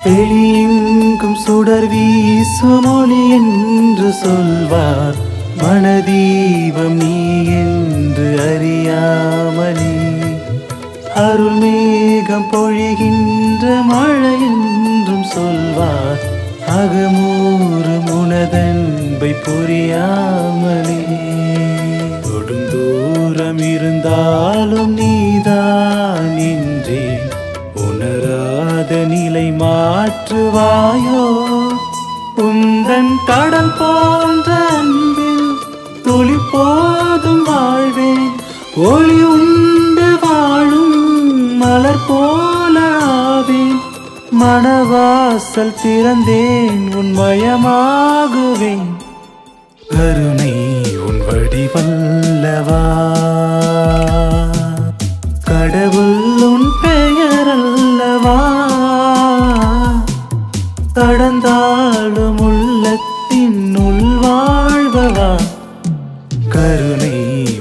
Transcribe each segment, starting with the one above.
வெளியெங்கும் சுடர் வீசும் ஒளி என்று சொல்வார். மனதீபம் நீ என்று அறியாமலே அருள் மேகம் பொழிகின்ற மழை என்றும் சொல்வார். அகமூறு உனதன்பை புரியாமலே கொடுந்தூரம் இருந்தாலும் நீதான் என்றே உணராத நிலை மாற்றுவாயோ. உந்தன் கடல் போன்ற அன்பில் துளி போதும் வாழ்வேன். ஒளி உண்டு வாழும் மலர் போல ஆவேன். மனவாசல் திறந்தேன் உன்மயமாகுவேன். கருணை உன் வடிவல்லவா, கடவுள் உன் பெயரல்லவா. கடந்தாலும் உள்ளத்தின் உள்வாழ்வவா, கருணை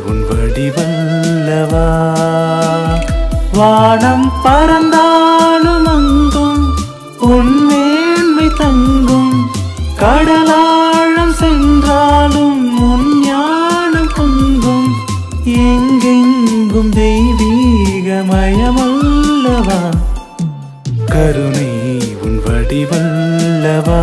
உன் வடிவல்லவா. வானம் பறந்தாலும் அங்கும் உன் மேன்மை தங்கும். கடலாழம் சென்றாலும் உன் ஞானம் பொங்கும். எங்கெங்கும் தெய்வீகமயமல்லவா, கருணை உன் வடிவல்லவா.